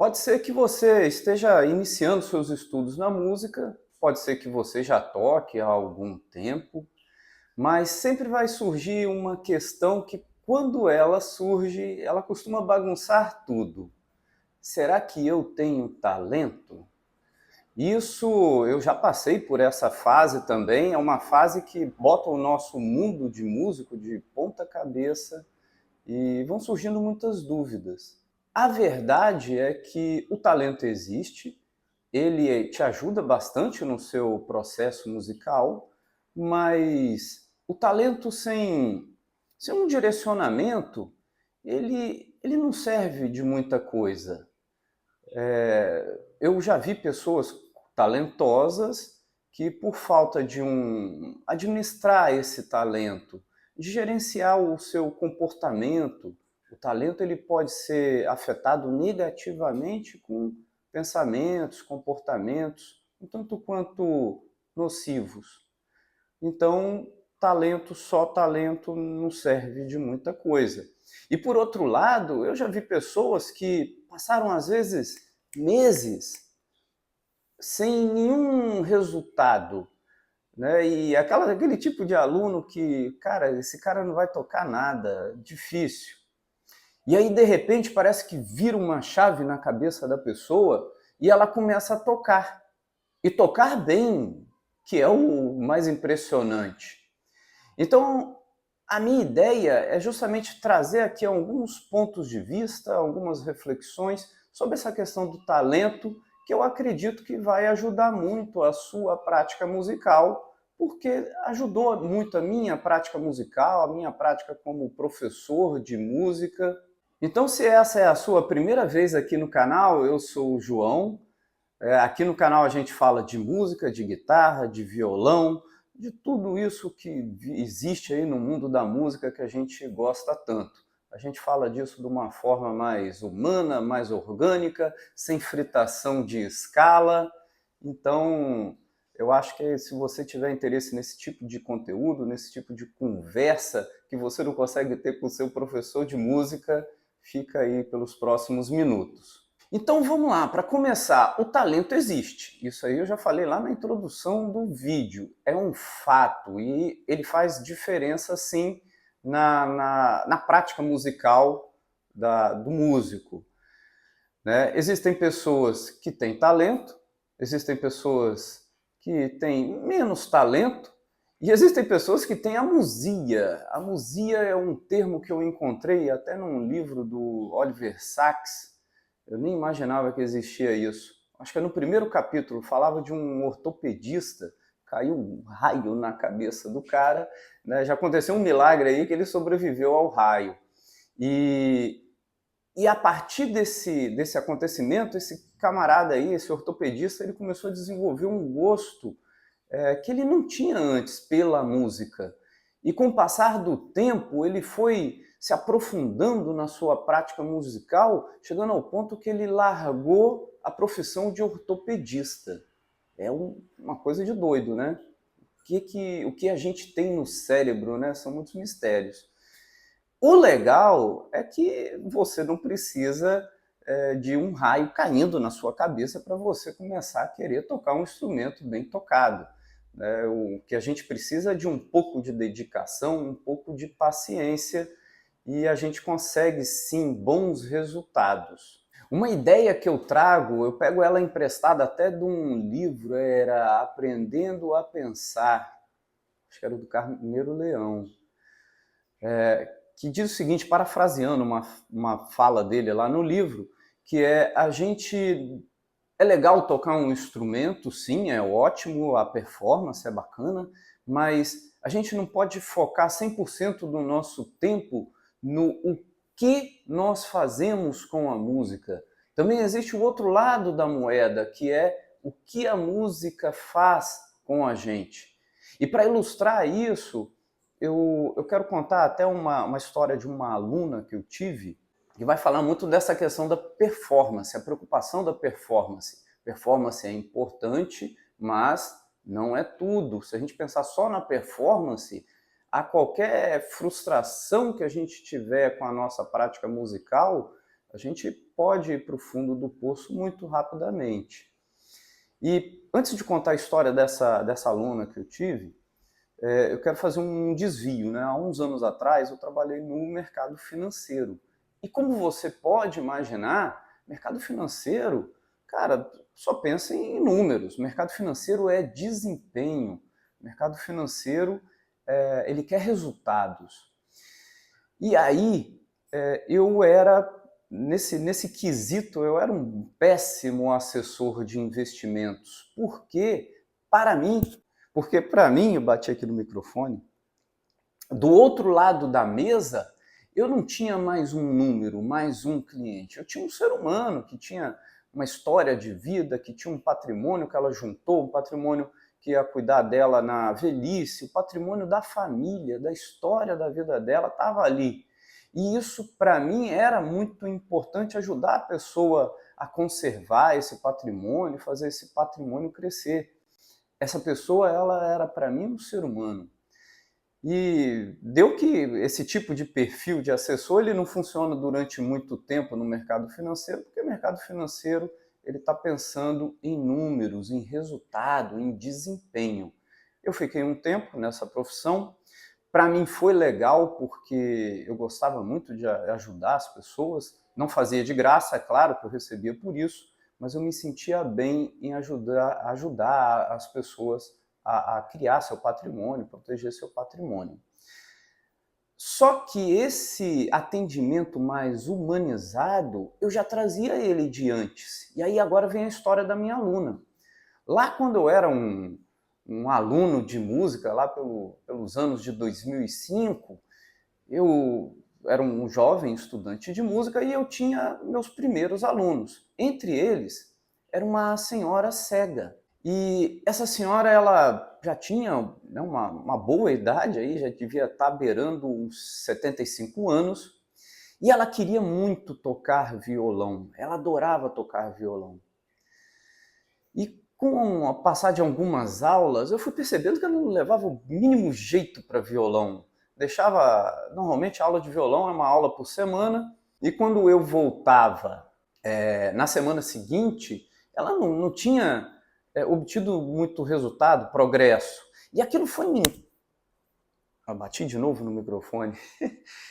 Pode ser que você esteja iniciando seus estudos na música, pode ser que você já toque há algum tempo, mas sempre vai surgir uma questão que, quando ela surge, ela costuma bagunçar tudo. Será que eu tenho talento? Isso, eu já passei por essa fase também, é uma fase que bota o nosso mundo de músico de ponta cabeça e vão surgindo muitas dúvidas. A verdade é que o talento existe, ele te ajuda bastante no seu processo musical, mas o talento sem um direcionamento, ele não serve de muita coisa. Eu já vi pessoas talentosas que, por falta de administrar esse talento, de gerenciar o seu comportamento, o talento ele pode ser afetado negativamente com pensamentos, comportamentos, um tanto quanto nocivos. Então, talento, só talento não serve de muita coisa. E por outro lado, eu já vi pessoas que passaram às vezes meses sem nenhum resultado, né? E aquele tipo de aluno que, cara, esse cara não vai tocar nada, difícil. E aí, de repente, parece que vira uma chave na cabeça da pessoa e ela começa a tocar. E tocar bem, que é o mais impressionante. Então, a minha ideia é justamente trazer aqui alguns pontos de vista, algumas reflexões sobre essa questão do talento, que eu acredito que vai ajudar muito a sua prática musical, porque ajudou muito a minha prática musical, a minha prática como professor de música. Então, se essa é a sua primeira vez aqui no canal, eu sou o João. Aqui no canal a gente fala de música, de guitarra, de violão, de tudo isso que existe aí no mundo da música que a gente gosta tanto. A gente fala disso de uma forma mais humana, mais orgânica, sem fritação de escala. Então, eu acho que se você tiver interesse nesse tipo de conteúdo, nesse tipo de conversa que você não consegue ter com o seu professor de música, fica aí pelos próximos minutos. Então vamos lá, para começar, o talento existe. Isso aí eu já falei lá na introdução do vídeo. É um fato e ele faz diferença sim na prática musical do músico, né? Existem pessoas que têm talento, existem pessoas que têm menos talento e existem pessoas que têm amusia. Amusia é um termo que eu encontrei até num livro do Oliver Sacks. Eu nem imaginava que existia isso. Acho que no primeiro capítulo falava de um ortopedista, caiu um raio na cabeça do cara, né? Já aconteceu um milagre aí que ele sobreviveu ao raio. E, e a partir desse acontecimento, esse camarada aí, esse ortopedista, ele começou a desenvolver um gosto que ele não tinha antes pela música. E com o passar do tempo, ele foi se aprofundando na sua prática musical, chegando ao ponto que ele largou a profissão de ortopedista. É uma coisa de doido, né? O que a gente tem no cérebro, né? São muitos mistérios. O legal é que você não precisa de um raio caindo na sua cabeça para você começar a querer tocar um instrumento bem tocado. O que a gente precisa é de um pouco de dedicação, um pouco de paciência, e a gente consegue sim bons resultados. Uma ideia que eu trago, eu pego ela emprestada até de um livro, era Aprendendo a Pensar, acho que era do Carneiro Leão, que diz o seguinte, parafraseando uma fala dele lá no livro, que é a gente... É legal tocar um instrumento, sim, é ótimo, a performance é bacana, mas a gente não pode focar 100% do nosso tempo no o que nós fazemos com a música. Também existe o outro lado da moeda, que é o que a música faz com a gente. E para ilustrar isso, eu quero contar até uma história de uma aluna que eu tive, que vai falar muito dessa questão da performance, a preocupação da performance. Performance é importante, mas não é tudo. Se a gente pensar só na performance, a qualquer frustração que a gente tiver com a nossa prática musical, A gente pode ir para o fundo do poço muito rapidamente. E antes de contar a história dessa aluna que eu tive, eu quero fazer um desvio, né? Há uns anos atrás eu trabalhei no mercado financeiro. E como você pode imaginar, mercado financeiro, cara, só pensa em números. Mercado financeiro é desempenho. Mercado financeiro, ele quer resultados. E aí, eu era, nesse quesito, eu era um péssimo assessor de investimentos. Para mim, porque para mim, eu bati aqui no microfone, do outro lado da mesa, eu não tinha mais um número, mais um cliente. Eu tinha um ser humano que tinha uma história de vida, que tinha um patrimônio que ela juntou, um patrimônio que ia cuidar dela na velhice, o patrimônio da família, da história da vida dela estava ali. E isso, para mim, era muito importante, ajudar a pessoa a conservar esse patrimônio, fazer esse patrimônio crescer. Essa pessoa, ela era, para mim, um ser humano. E deu que esse tipo de perfil de assessor ele não funciona durante muito tempo no mercado financeiro, porque o mercado financeiro ele está pensando em números, em resultado, em desempenho. Eu fiquei um tempo nessa profissão. Para mim foi legal porque eu gostava muito de ajudar as pessoas. Não fazia de graça, é claro que eu recebia por isso, mas eu me sentia bem em ajudar as pessoas a criar seu patrimônio, proteger seu patrimônio. Só que esse atendimento mais humanizado, eu já trazia ele de antes. E aí agora vem a história da minha aluna. Lá quando eu era um aluno de música, lá pelos anos de 2005, eu era um jovem estudante de música e eu tinha meus primeiros alunos. Entre eles, era uma senhora cega. E essa senhora, ela já tinha, né, uma boa idade, aí, já devia estar beirando uns 75 anos, e ela queria muito tocar violão, ela adorava tocar violão. E com a passar de algumas aulas, eu fui percebendo que ela não levava o mínimo jeito para violão. Normalmente a aula de violão é uma aula por semana, e quando eu voltava na semana seguinte, ela não tinha obtido muito resultado, progresso. E aquilo foi me... Eu bati de novo no microfone.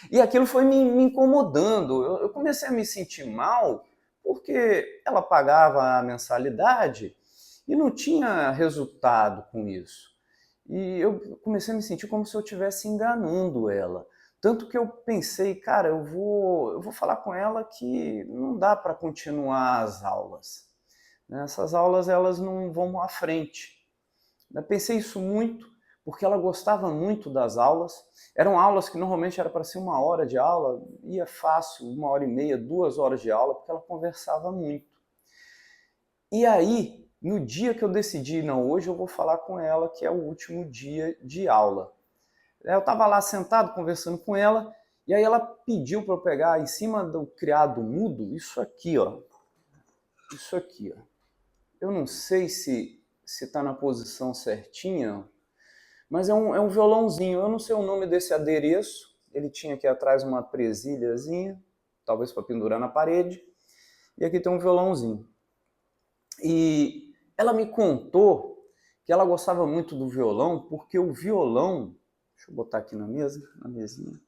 E aquilo foi me incomodando. Eu comecei a me sentir mal porque ela pagava a mensalidade e não tinha resultado com isso. E eu comecei a me sentir como se eu estivesse enganando ela. Tanto que eu pensei, cara, eu vou falar com ela que não dá para continuar as aulas. Essas aulas elas não vão à frente. Eu pensei isso muito, porque ela gostava muito das aulas. Eram aulas que normalmente era para ser 1 hora de aula, ia fácil, 1 hora e meia, 2 horas de aula, porque ela conversava muito. E aí, no dia que eu decidi, não, hoje eu vou falar com ela, que é o último dia de aula. Eu estava lá sentado, conversando com ela, e aí ela pediu para eu pegar em cima do criado mudo, isso aqui, ó. Isso aqui, ó. Eu não sei se está na posição certinha, mas é um violãozinho. Eu não sei o nome desse adereço. Ele tinha aqui atrás uma presilhazinha, talvez para pendurar na parede. E aqui tem um violãozinho. E ela me contou que ela gostava muito do violão, porque o violão... Deixa eu botar aqui na mesinha.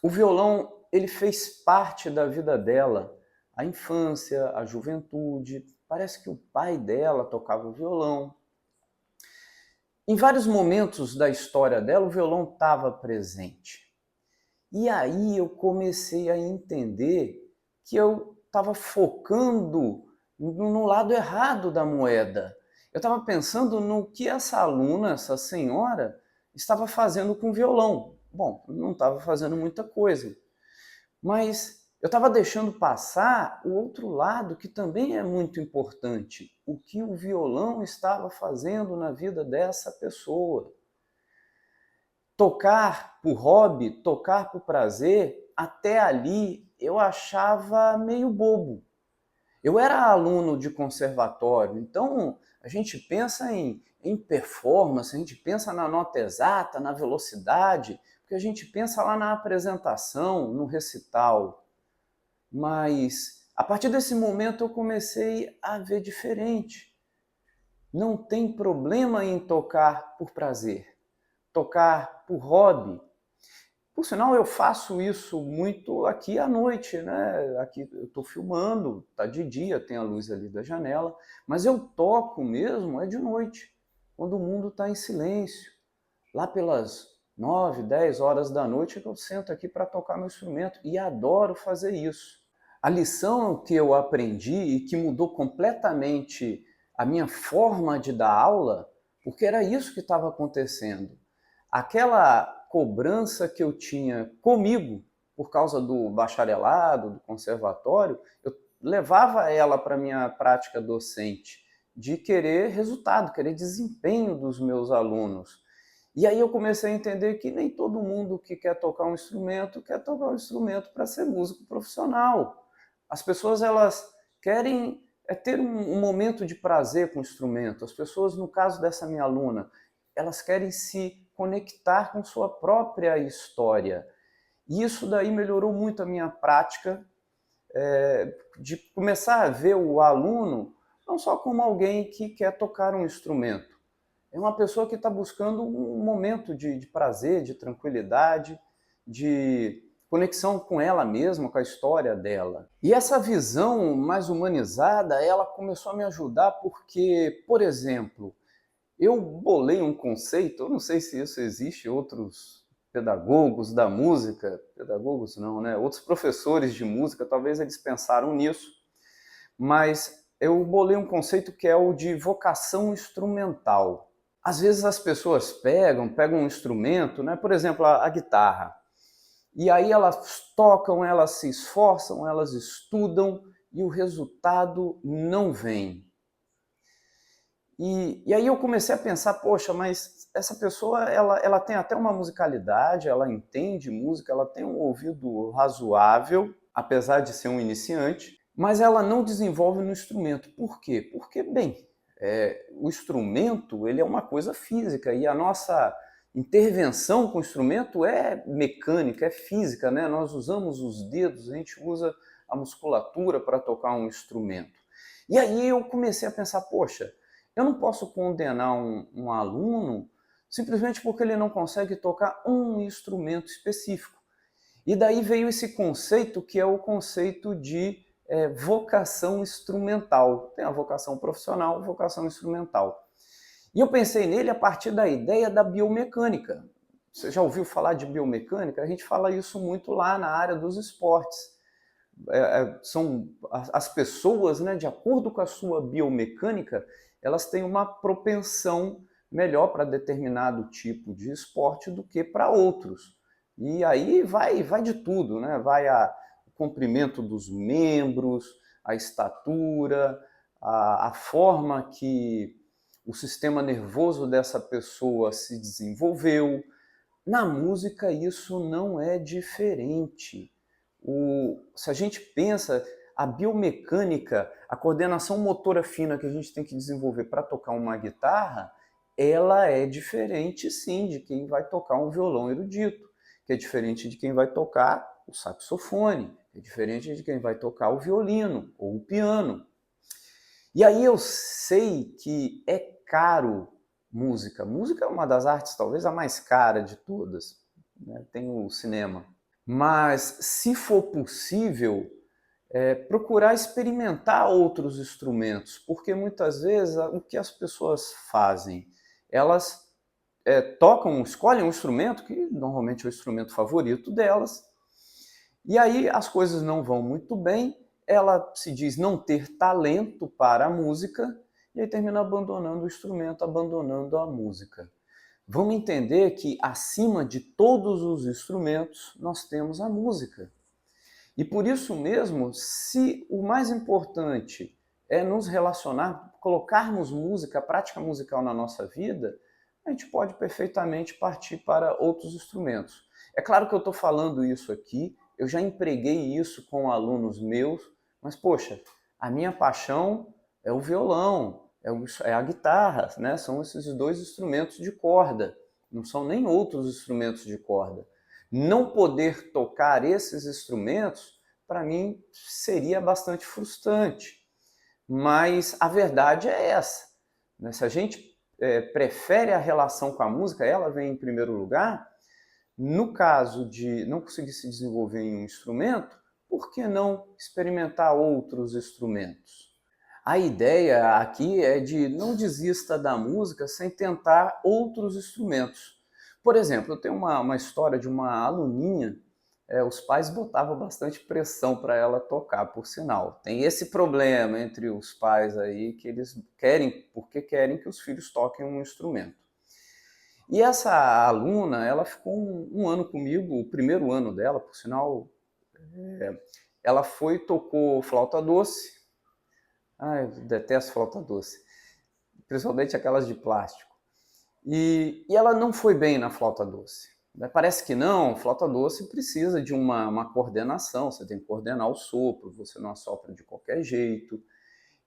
O violão, ele fez parte da vida dela. A infância, a juventude. Parece que o pai dela tocava o violão. Em vários momentos da história dela, o violão estava presente. E aí eu comecei a entender que eu estava focando no lado errado da moeda. Eu estava pensando no que essa aluna, essa senhora, estava fazendo com o violão. Bom, não estava fazendo muita coisa. Mas eu estava deixando passar o outro lado que também é muito importante. O que o violão estava fazendo na vida dessa pessoa. Tocar por hobby, tocar por prazer, até ali eu achava meio bobo. Eu era aluno de conservatório, então a gente pensa em performance, a gente pensa na nota exata, na velocidade, porque a gente pensa lá na apresentação, no recital. Mas a partir desse momento eu comecei a ver diferente. Não tem problema em tocar por prazer, tocar por hobby. Por sinal, eu faço isso muito aqui à noite, né? Aqui eu estou filmando, está de dia, tem a luz ali da janela, mas eu toco mesmo de noite, quando o mundo está em silêncio. Lá pelas 9, 10 horas da noite é que eu sento aqui para tocar meu instrumento e adoro fazer isso. A lição que eu aprendi e que mudou completamente a minha forma de dar aula, porque era isso que estava acontecendo. Aquela cobrança que eu tinha comigo, por causa do bacharelado, do conservatório, eu levava ela para a minha prática docente, de querer resultado, querer desempenho dos meus alunos. E aí eu comecei a entender que nem todo mundo que quer tocar um instrumento quer tocar um instrumento para ser músico profissional. As pessoas, elas querem ter um momento de prazer com o instrumento. As pessoas, no caso dessa minha aluna, elas querem se conectar com sua própria história. E isso daí melhorou muito a minha prática, de começar a ver o aluno não só como alguém que quer tocar um instrumento. É uma pessoa que está buscando um momento de prazer, de tranquilidade, de conexão com ela mesma, com a história dela. E essa visão mais humanizada, ela começou a me ajudar porque, por exemplo, eu bolei um conceito, eu não sei se isso existe, outros pedagogos da música, pedagogos não, né? Outros professores de música, talvez eles pensaram nisso, mas eu bolei um conceito que é o de vocação instrumental. Às vezes as pessoas pegam um instrumento, né? Por exemplo, a guitarra, e aí elas tocam, elas se esforçam, elas estudam e o resultado não vem. E aí eu comecei a pensar, poxa, mas essa pessoa, ela tem até uma musicalidade, ela entende música, ela tem um ouvido razoável, apesar de ser um iniciante, mas ela não desenvolve no instrumento. Por quê? Porque, bem, o instrumento, ele é uma coisa física e a nossa intervenção com o instrumento é mecânica, é física, né? Nós usamos os dedos, a gente usa a musculatura para tocar um instrumento. E aí eu comecei a pensar, poxa, eu não posso condenar um aluno simplesmente porque ele não consegue tocar um instrumento específico. E daí veio esse conceito que é o conceito de vocação instrumental. Tem a vocação profissional, a vocação instrumental. E eu pensei nele a partir da ideia da biomecânica. Você já ouviu falar de biomecânica? A gente fala isso muito lá na área dos esportes. São as pessoas, né, de acordo com a sua biomecânica, elas têm uma propensão melhor para determinado tipo de esporte do que para outros. E aí vai de tudo, né? Vai o comprimento dos membros, a estatura, a forma que o sistema nervoso dessa pessoa se desenvolveu. Na música isso não é diferente. Se a gente pensa, a biomecânica, a coordenação motora fina que a gente tem que desenvolver para tocar uma guitarra, ela é diferente sim de quem vai tocar um violão erudito, que é diferente de quem vai tocar o saxofone, é diferente de quem vai tocar o violino ou o piano. E aí eu sei que é caro música. Música é uma das artes talvez a mais cara de todas, né? Tem o cinema. Mas, se for possível, procurar experimentar outros instrumentos, porque muitas vezes o que as pessoas fazem? Elas tocam, escolhem um instrumento, que normalmente é o instrumento favorito delas, e aí as coisas não vão muito bem, ela se diz não ter talento para a música, e aí termina abandonando o instrumento, abandonando a música. Vamos entender que acima de todos os instrumentos nós temos a música. E por isso mesmo, se o mais importante é nos relacionar, colocarmos música, a prática musical na nossa vida, a gente pode perfeitamente partir para outros instrumentos. É claro que eu estou falando isso aqui, eu já empreguei isso com alunos meus, mas poxa, a minha paixão é o violão, é a guitarra, né? São esses dois instrumentos de corda, não são nem outros instrumentos de corda. Não poder tocar esses instrumentos para mim seria bastante frustrante. Mas a verdade é essa, né? Se a gente prefere a relação com a música, ela vem em primeiro lugar. No caso de não conseguir se desenvolver em um instrumento, por que não experimentar outros instrumentos? A ideia aqui é de não desista da música sem tentar outros instrumentos. Por exemplo, eu tenho uma história de uma aluninha, os pais botavam bastante pressão para ela tocar, por sinal. Tem esse problema entre os pais aí, que eles querem, porque querem que os filhos toquem um instrumento. E essa aluna, ela ficou um ano comigo, o primeiro ano dela, por sinal, ela foi e tocou flauta doce. Ai, eu detesto flauta doce, principalmente aquelas de plástico. E ela não foi bem na flauta doce. Parece que não, flauta doce precisa de uma coordenação, você tem que coordenar o sopro, você não assopra de qualquer jeito.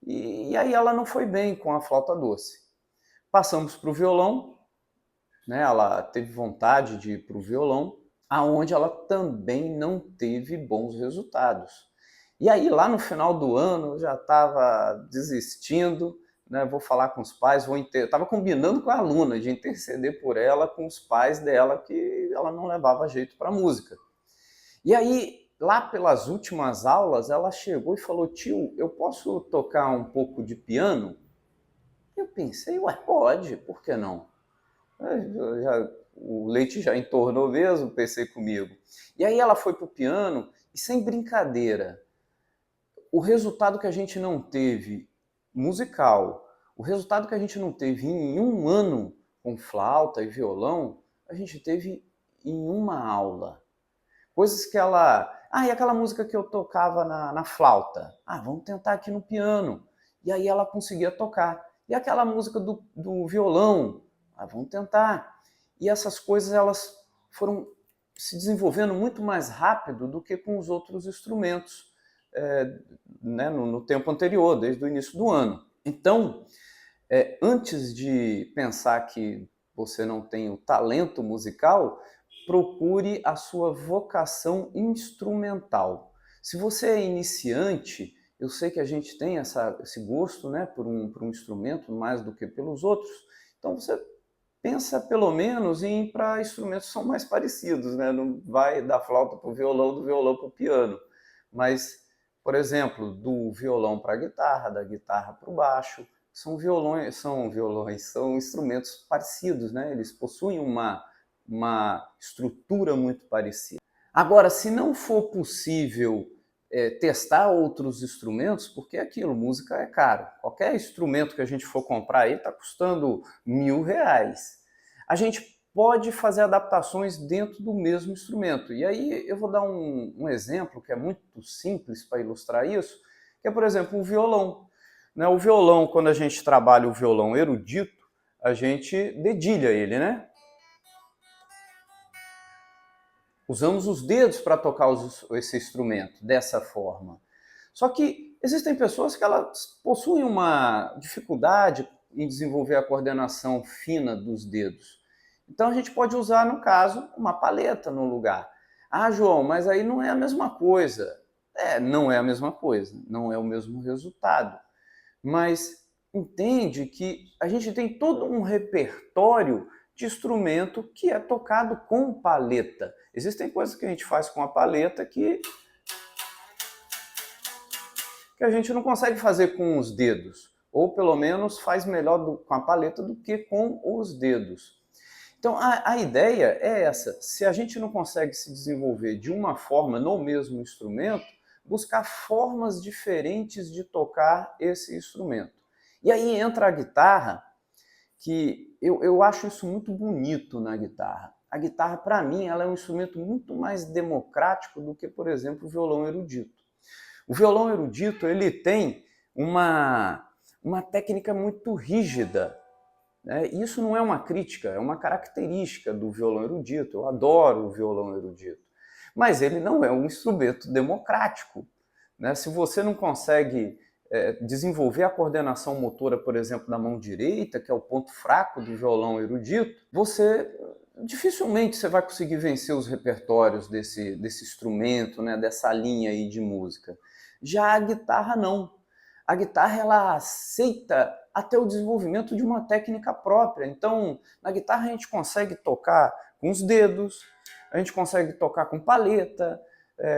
E aí ela não foi bem com a flauta doce. Passamos para o violão, né? Ela teve vontade de ir para o violão, aonde ela também não teve bons resultados. E aí lá no final do ano eu já estava desistindo, né? Vou falar com os pais, estava combinando com a aluna de interceder por ela com os pais dela, que ela não levava jeito para música. E aí, lá pelas últimas aulas, ela chegou e falou: tio, eu posso tocar um pouco de piano? Eu pensei, ué, pode, por que não? O leite já entornou mesmo, pensei comigo. E aí ela foi para o piano e, sem brincadeira, o resultado que a gente não teve musical, o resultado que a gente não teve em um ano com flauta e violão, a gente teve em uma aula. Coisas que ela... e aquela música que eu tocava na flauta? Vamos tentar aqui no piano. E aí ela conseguia tocar. E aquela música do violão? Vamos tentar. E essas coisas, elas foram se desenvolvendo muito mais rápido do que com os outros instrumentos, né, no tempo anterior, desde o início do ano. Então, antes de pensar que você não tem o talento musical, procure a sua vocação instrumental. Se você é iniciante, eu sei que a gente tem esse gosto, né, por um instrumento mais do que pelos outros, então você pensa pelo menos em ir para instrumentos que são mais parecidos, né? Não vai da flauta para o violão, do violão para o piano. Mas, por exemplo, do violão para a guitarra, da guitarra para o baixo, são instrumentos parecidos, né? Eles possuem uma estrutura muito parecida. Agora, se não for possível testar outros instrumentos, porque é aquilo, música é caro. Qualquer instrumento que a gente for comprar aí está custando R$1.000. A gente pode fazer adaptações dentro do mesmo instrumento. E aí eu vou dar um exemplo que é muito simples para ilustrar isso, que é, por exemplo, o violão. O violão, quando a gente trabalha o violão erudito, a gente dedilha ele, né? Usamos os dedos para tocar esse instrumento dessa forma. Só que existem pessoas que elas possuem uma dificuldade em desenvolver a coordenação fina dos dedos. Então a gente pode usar, no caso, uma paleta no lugar. João, mas aí não é a mesma coisa. Não é a mesma coisa, não é o mesmo resultado. Mas entende que a gente tem todo um repertório de instrumento que é tocado com paleta. Existem coisas que a gente faz com a paleta que a gente não consegue fazer com os dedos, ou pelo menos faz melhor com a paleta do que com os dedos. Então a ideia é essa: se a gente não consegue se desenvolver de uma forma no mesmo instrumento, buscar formas diferentes de tocar esse instrumento. E aí entra a guitarra, que eu acho isso muito bonito na guitarra. A guitarra, para mim, ela é um instrumento muito mais democrático do que, por exemplo, o violão erudito. O violão erudito, ele tem uma técnica muito rígida, né? Isso não é uma crítica, é uma característica do violão erudito. Eu adoro o violão erudito. Mas ele não é um instrumento democrático, né? Se você não consegue desenvolver a coordenação motora, por exemplo, da mão direita, que é o ponto fraco do violão erudito, você dificilmente você vai conseguir vencer os repertórios desse instrumento, né, dessa linha aí de música. Já a guitarra não. A guitarra ela aceita até o desenvolvimento de uma técnica própria. Então, na guitarra a gente consegue tocar com os dedos, a gente consegue tocar com palheta.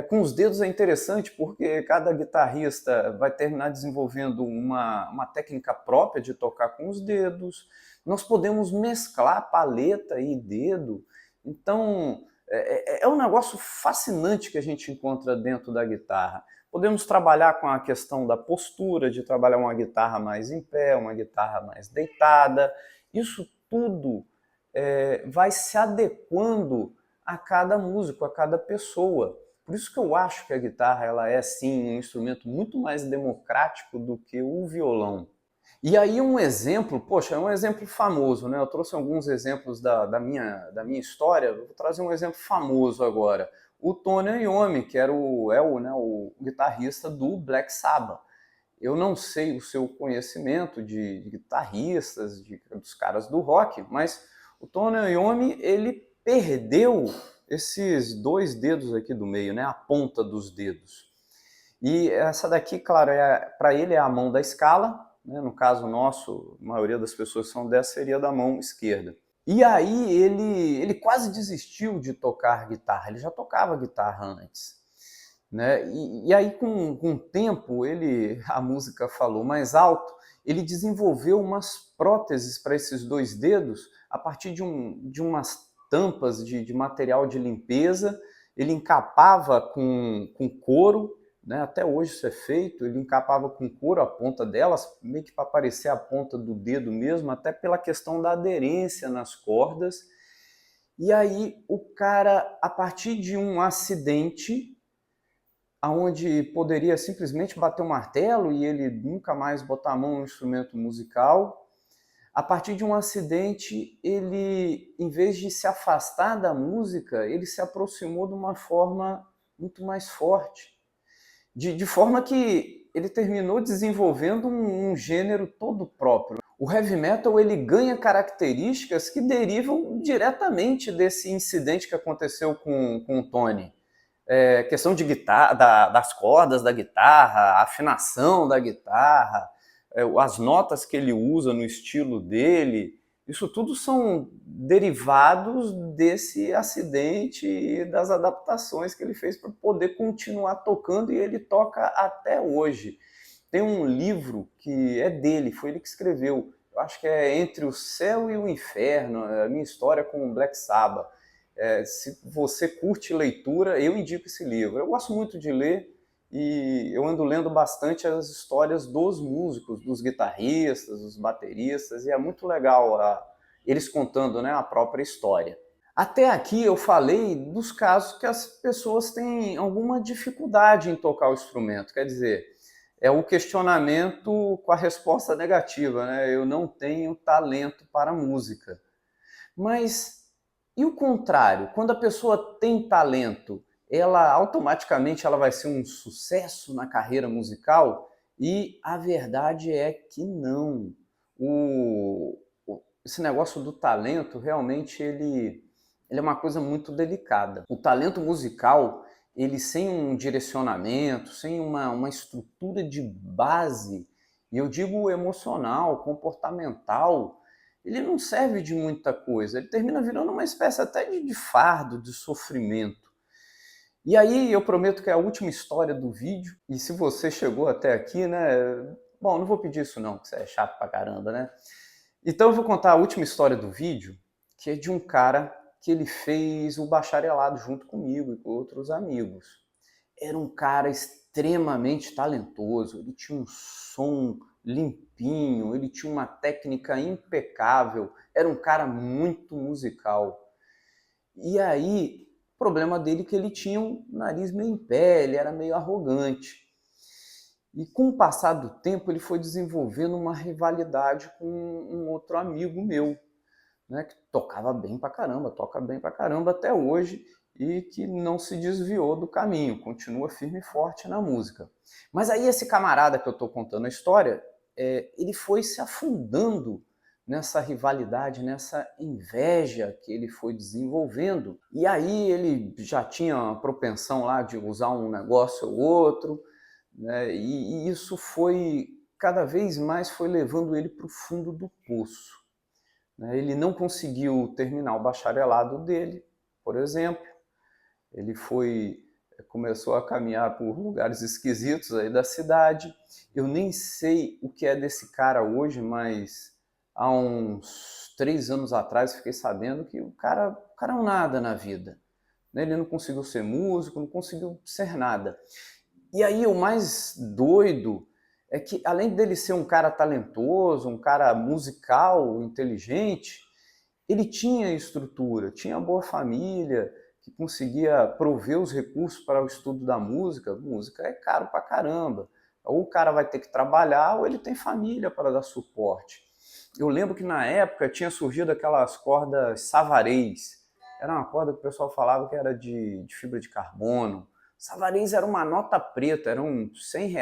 Com os dedos é interessante porque cada guitarrista vai terminar desenvolvendo uma técnica própria de tocar com os dedos. Nós podemos mesclar palheta e dedo. Então, é um negócio fascinante que a gente encontra dentro da guitarra. Podemos trabalhar com a questão da postura, de trabalhar uma guitarra mais em pé, uma guitarra mais deitada. Isso tudo vai se adequando a cada músico, a cada pessoa. Por isso que eu acho que a guitarra ela é, sim, um instrumento muito mais democrático do que o violão. E aí um exemplo, poxa, é um exemplo famoso, né? Eu trouxe alguns exemplos da minha história, vou trazer um exemplo famoso agora. O Tony Iommi, que era o guitarrista do Black Sabbath. Eu não sei o seu conhecimento de guitarristas, dos caras do rock, mas o Tony Iommi, ele perdeu esses dois dedos aqui do meio, né? A ponta dos dedos. E essa daqui, claro, para ele é a mão da escala, né? No caso nosso, a maioria das pessoas que são dessa seria da mão esquerda. E aí ele quase desistiu de tocar guitarra, ele já tocava guitarra antes. Né? E aí com o tempo, a música falou mais alto, ele desenvolveu umas próteses para esses dois dedos a partir de umas tampas de material de limpeza, ele encapava com couro, né? Até hoje isso é feito, ele encapava com couro a ponta delas, meio que para parecer a ponta do dedo mesmo, até pela questão da aderência nas cordas. E aí o cara, a partir de um acidente, onde poderia simplesmente bater um martelo e ele nunca mais botar a mão no instrumento musical, a partir de um acidente, ele, em vez de se afastar da música, ele se aproximou de uma forma muito mais forte. De forma que ele terminou desenvolvendo um gênero todo próprio. O heavy metal ele ganha características que derivam diretamente desse incidente que aconteceu com o Tony. Questão de guitarra, das cordas da guitarra, a afinação da guitarra, as notas que ele usa no estilo dele, isso tudo são derivados desse acidente e das adaptações que ele fez para poder continuar tocando, e ele toca até hoje. Tem um livro que é dele, foi ele que escreveu, eu acho que é Entre o Céu e o Inferno, a minha história com o Black Sabbath. Se você curte leitura, eu indico esse livro. Eu gosto muito de ler e eu ando lendo bastante as histórias dos músicos, dos guitarristas, dos bateristas, e é muito legal eles contando, né, a própria história. Até aqui eu falei dos casos que as pessoas têm alguma dificuldade em tocar o instrumento, quer dizer, é o questionamento com a resposta negativa, né? Eu não tenho talento para música. Mas e o contrário? Quando a pessoa tem talento, ela automaticamente ela vai ser um sucesso na carreira musical? E a verdade é que não. Esse negócio do talento, realmente, ele é uma coisa muito delicada. O talento musical, ele sem um direcionamento, sem uma estrutura de base, e eu digo emocional, comportamental, ele não serve de muita coisa. Ele termina virando uma espécie até de fardo, de sofrimento. E aí eu prometo que é a última história do vídeo, e se você chegou até aqui, né? Bom, não vou pedir isso não, que você é chato pra caramba, né? Então eu vou contar a última história do vídeo, que é de um cara que ele fez o bacharelado junto comigo e com outros amigos. Era um cara extremamente talentoso, ele tinha um som limpinho, ele tinha uma técnica impecável, era um cara muito musical. E aí, o problema dele é que ele tinha um nariz meio em pé, ele era meio arrogante. E com o passar do tempo, ele foi desenvolvendo uma rivalidade com um outro amigo meu, né, que tocava bem pra caramba, toca bem pra caramba até hoje, e que não se desviou do caminho, continua firme e forte na música. Mas aí esse camarada que eu estou contando a história, ele foi se afundando nessa rivalidade, nessa inveja que ele foi desenvolvendo. E aí ele já tinha uma propensão lá de usar um negócio ou outro, né? E isso foi, cada vez mais, foi levando ele para o fundo do poço, né? Ele não conseguiu terminar o bacharelado dele, por exemplo. Ele começou a caminhar por lugares esquisitos aí da cidade. Eu nem sei o que é desse cara hoje, mas há uns 3 anos atrás fiquei sabendo que o cara é um nada na vida. Ele não conseguiu ser músico, não conseguiu ser nada. E aí o mais doido é que, além dele ser um cara talentoso, um cara musical, inteligente, ele tinha estrutura, tinha boa família, que conseguia prover os recursos para o estudo da música. Música é caro pra caramba. Ou o cara vai ter que trabalhar, ou ele tem família para dar suporte. Eu lembro que na época tinha surgido aquelas cordas Savarez. Era uma corda que o pessoal falava que era de fibra de carbono. Savarez era uma nota preta, eram R$ 100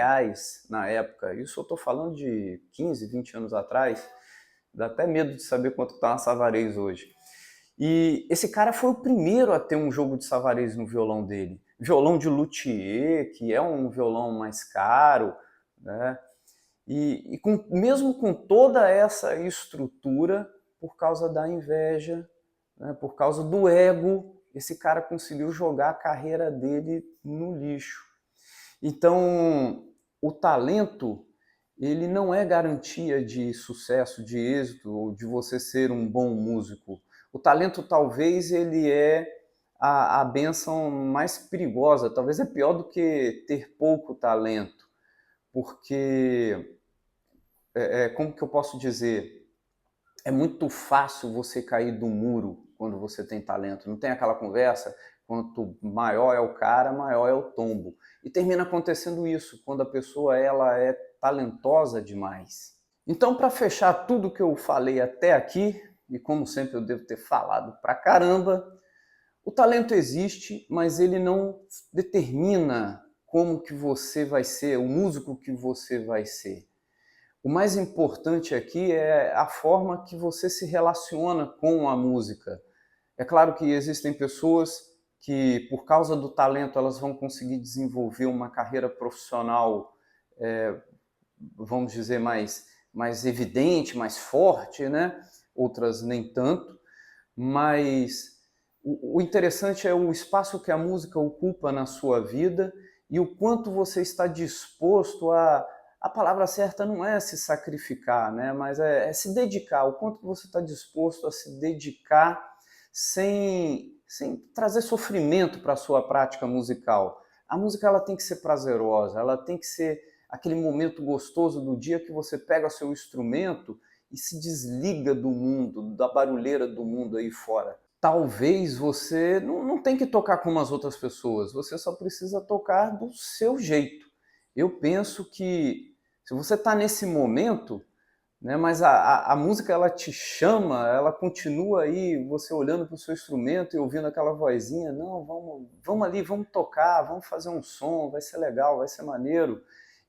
na época. Isso eu estou falando de 15, 20 anos atrás. Dá até medo de saber quanto está uma Savarez hoje. E esse cara foi o primeiro a ter um jogo de Savarez no violão dele. Violão de luthier, que é um violão mais caro, né? Mesmo com toda essa estrutura, por causa da inveja, né, por causa do ego, esse cara conseguiu jogar a carreira dele no lixo. Então, o talento, ele não é garantia de sucesso, de êxito, ou de você ser um bom músico. O talento, talvez, ele é a bênção mais perigosa, talvez é pior do que ter pouco talento, porque, como que eu posso dizer, é muito fácil você cair do muro quando você tem talento. Não tem aquela conversa, quanto maior é o cara, maior é o tombo. E termina acontecendo isso, quando a pessoa ela é talentosa demais. Então, para fechar tudo que eu falei até aqui, e como sempre eu devo ter falado pra caramba, o talento existe, mas ele não determina como que você vai ser, o músico que você vai ser. O mais importante aqui é a forma que você se relaciona com a música. É claro que existem pessoas que, por causa do talento, elas vão conseguir desenvolver uma carreira profissional, vamos dizer, mais evidente, mais forte, né? Outras nem tanto, mas o interessante é o espaço que a música ocupa na sua vida e o quanto você está disposto a palavra certa não é se sacrificar, né? Mas é se dedicar, o quanto você está disposto a se dedicar sem trazer sofrimento para a sua prática musical. A música ela tem que ser prazerosa, ela tem que ser aquele momento gostoso do dia que você pega seu instrumento e se desliga do mundo, da barulheira do mundo aí fora. Talvez você não tem que tocar como as outras pessoas, você só precisa tocar do seu jeito. Eu penso que se você está nesse momento, né, mas a música ela te chama, ela continua aí, você olhando para o seu instrumento e ouvindo aquela vozinha, não, vamos ali, vamos tocar, vamos fazer um som, vai ser legal, vai ser maneiro.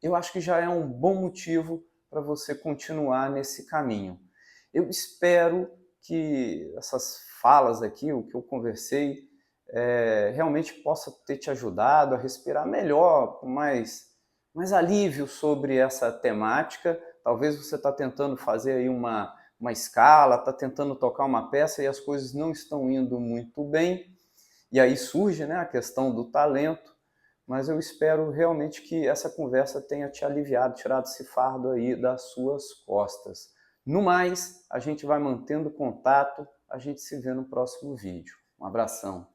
Eu acho que já é um bom motivo para você continuar nesse caminho. Eu espero que essas falas aqui, o que eu conversei, realmente possa ter te ajudado a respirar melhor, com mais alívio sobre essa temática. Talvez você está tentando fazer aí uma escala, está tentando tocar uma peça e as coisas não estão indo muito bem. E aí surge, né, a questão do talento, mas eu espero realmente que essa conversa tenha te aliviado, tirado esse fardo aí das suas costas. No mais, a gente vai mantendo contato, a gente se vê no próximo vídeo. Um abração.